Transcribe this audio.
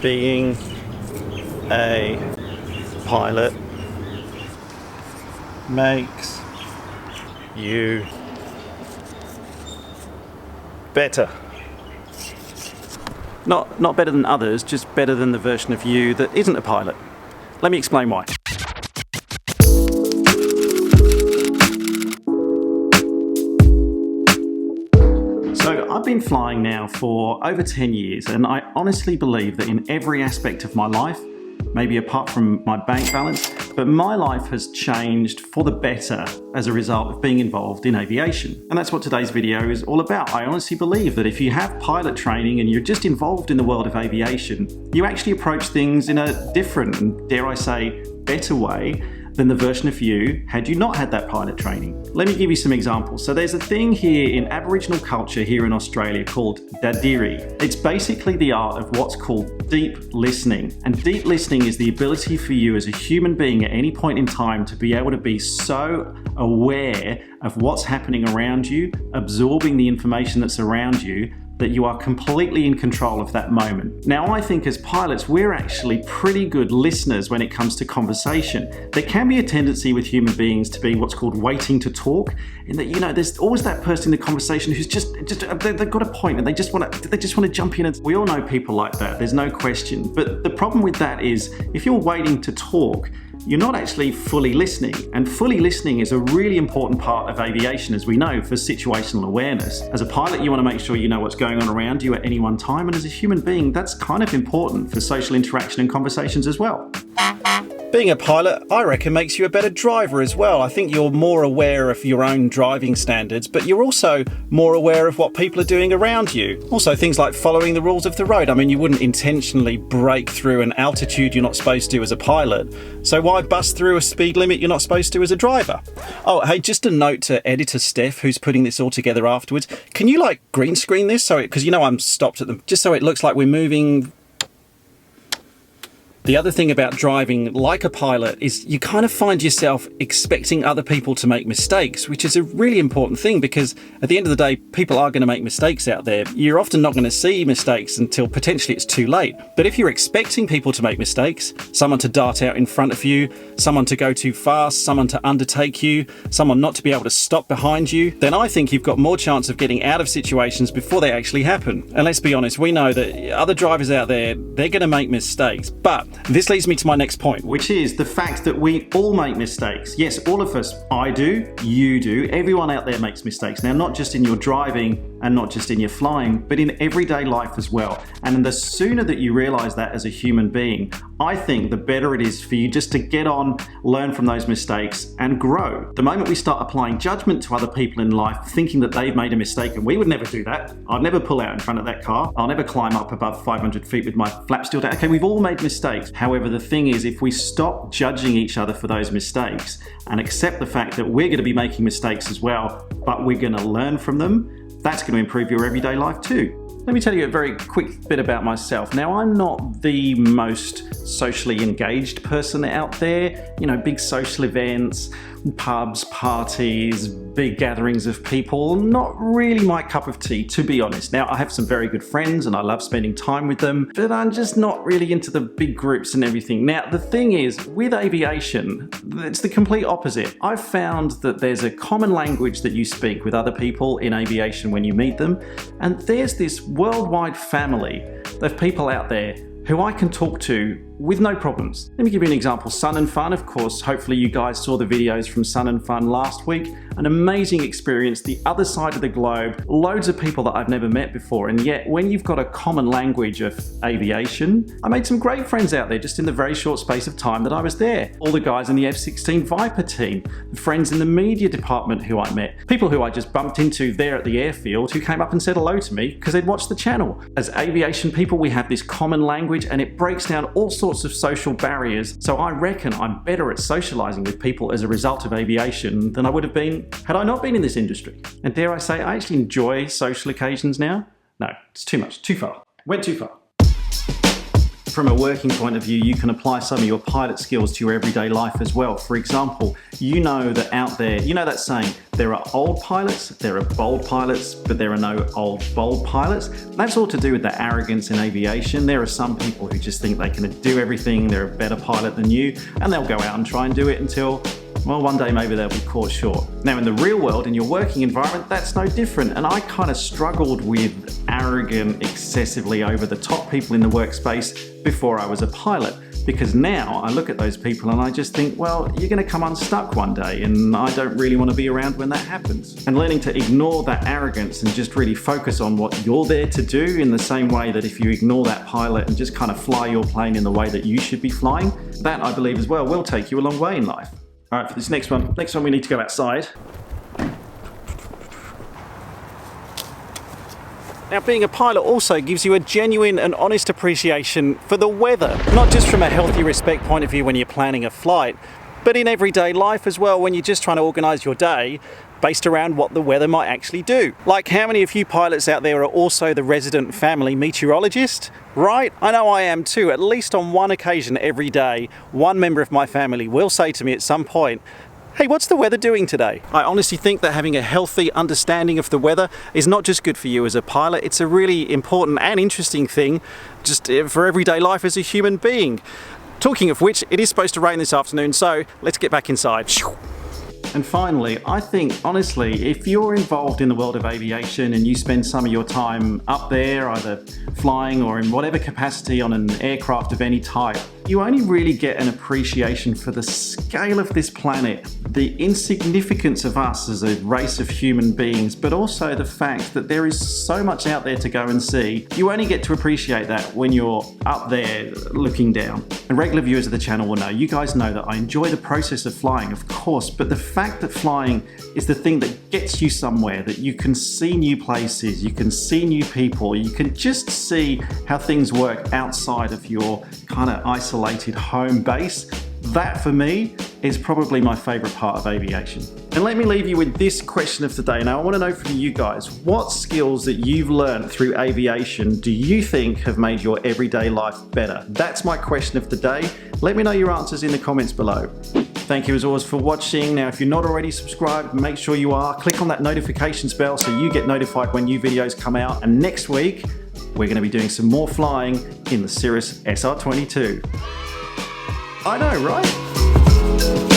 being a pilot makes you better. Not better than others, just better than the version of you that isn't a pilot. Let me explain why. So I've been flying now for over 10 years, and I honestly believe that in every aspect of my life, maybe apart from my bank balance, but my life has changed for the better as a result of being involved in aviation. And that's what today's video is all about. I honestly believe that if you have pilot training and you're just involved in the world of aviation, you actually approach things in a different and, dare I say, better way than the version of you had you not had that pilot training. Let me give you some examples. So there's a thing here in Aboriginal culture here in Australia called dadiri. It's basically the art of what's called deep listening. And deep listening is the ability for you as a human being at any point in time to be able to be so aware of what's happening around you, absorbing the information that's around you, that you are completely in control of that moment. Now, I think as pilots, we're actually pretty good listeners when it comes to conversation. There can be a tendency with human beings to be what's called waiting to talk, in that, there's always that person in the conversation who's just they've got a point and they just want to jump in. And we all know people like that, there's no question. But the problem with that is, if you're waiting to talk, you're not actually fully listening. And fully listening is a really important part of aviation, as we know, for situational awareness. As a pilot, you want to make sure you know what's going on around you at any one time. And as a human being, that's kind of important for social interaction and conversations as well. Being a pilot, I reckon, makes you a better driver as well. I think you're more aware of your own driving standards, but you're also more aware of what people are doing around you. Also, things like following the rules of the road. I mean, you wouldn't intentionally brake through an altitude you're not supposed to as a pilot. So why bust through a speed limit you're not supposed to as a driver? Oh, hey, just a note to editor Steph, who's putting this all together afterwards. Can you green screen this? Because I'm stopped at them, just so it looks like we're moving. The other thing about driving like a pilot is you kind of find yourself expecting other people to make mistakes, which is a really important thing, because at the end of the day, people are going to make mistakes out there. You're often not going to see mistakes until potentially it's too late. But if you're expecting people to make mistakes, someone to dart out in front of you, someone to go too fast, someone to undertake you, someone not to be able to stop behind you, then I think you've got more chance of getting out of situations before they actually happen. And let's be honest, we know that other drivers out there, they're going to make mistakes. But this leads me to my next point, which is the fact that we all make mistakes. Yes, all of us. I do, you do, everyone out there makes mistakes. Now, not just in your driving and not just in your flying, but in everyday life as well. And the sooner that you realize that as a human being, I think the better it is for you just to get on, learn from those mistakes and grow. The moment we start applying judgment to other people in life, thinking that they've made a mistake, and we would never do that. I'd never pull out in front of that car. I'll never climb up above 500 feet with my flaps still down. Okay, we've all made mistakes. However, the thing is, if we stop judging each other for those mistakes and accept the fact that we're going to be making mistakes as well, but we're going to learn from them, that's going to improve your everyday life too. Let me tell you a very quick bit about myself. Now, I'm not the most socially engaged person out there. Big social events, pubs, parties, big gatherings of people, not really my cup of tea, to be honest. Now, I have some very good friends and I love spending time with them, but I'm just not really into the big groups and everything. Now, the thing is, with aviation, it's the complete opposite. I've found that there's a common language that you speak with other people in aviation when you meet them, and there's this worldwide family of people out there who I can talk to with no problems. Let me give you an example. Sun and Fun, of course, hopefully you guys saw the videos from Sun and Fun last week. An amazing experience, the other side of the globe, loads of people that I've never met before, and yet when you've got a common language of aviation, I made some great friends out there just in the very short space of time that I was there. All the guys in the F-16 Viper team, the friends in the media department who I met, people who I just bumped into there at the airfield who came up and said hello to me because they'd watched the channel. As aviation people, we have this common language and it breaks down all sorts of social barriers. So I reckon I'm better at socializing with people as a result of aviation than I would have been had I not been in this industry. And dare I say, I actually enjoy social occasions now. No, it's too much, too far. Went too far. from a working point of view, you can apply some of your pilot skills to your everyday life as well. For example, you know that out there, you know that saying, there are old pilots, there are bold pilots, but there are no old bold pilots. That's all to do with the arrogance in aviation. There are some people who just think they can do everything, they're a better pilot than you, and they'll go out and try and do it until, well, one day maybe they'll be caught short. Now in the real world, in your working environment, that's no different. And I kind of struggled with arrogant, excessively over the top people in the workspace before I was a pilot. Because now I look at those people and I just think, well, you're going to come unstuck one day, and I don't really want to be around when that happens. And learning to ignore that arrogance and just really focus on what you're there to do, in the same way that if you ignore that pilot and just kind of fly your plane in the way that you should be flying, that I believe as well will take you a long way in life. All right, for this next one we need to go outside. Now, being a pilot also gives you a genuine and honest appreciation for the weather, not just from a healthy respect point of view when you're planning a flight, but in everyday life as well when you're just trying to organise your day based around what the weather might actually do. Like, how many of you pilots out there are also the resident family meteorologist? Right? I know I am too. At least on one occasion every day, one member of my family will say to me at some point, hey, what's the weather doing today? I honestly think that having a healthy understanding of the weather is not just good for you as a pilot, it's a really important and interesting thing just for everyday life as a human being. Talking of which, it is supposed to rain this afternoon, so let's get back inside. And finally, I think, honestly, if you're involved in the world of aviation and you spend some of your time up there, either flying or in whatever capacity on an aircraft of any type, you only really get an appreciation for the scale of this planet, the insignificance of us as a race of human beings, but also the fact that there is so much out there to go and see. You only get to appreciate that when you're up there looking down. And regular viewers of the channel will know, you guys know that I enjoy the process of flying, of course, but the fact that flying is the thing that gets you somewhere, that you can see new places, you can see new people, you can just see how things work outside of your kind of isolated home base. That for me is probably my favorite part of aviation. And let me leave you with this question of the day. Now I want to know from you guys, what skills that you've learned through aviation do you think have made your everyday life better? That's my question of the day. Let me know your answers in the comments below. Thank you as always for watching. Now if you're not already subscribed, make sure you are. Click on that notifications bell so you get notified when new videos come out. And next week, we're going to be doing some more flying in the Cirrus SR22. I know, right?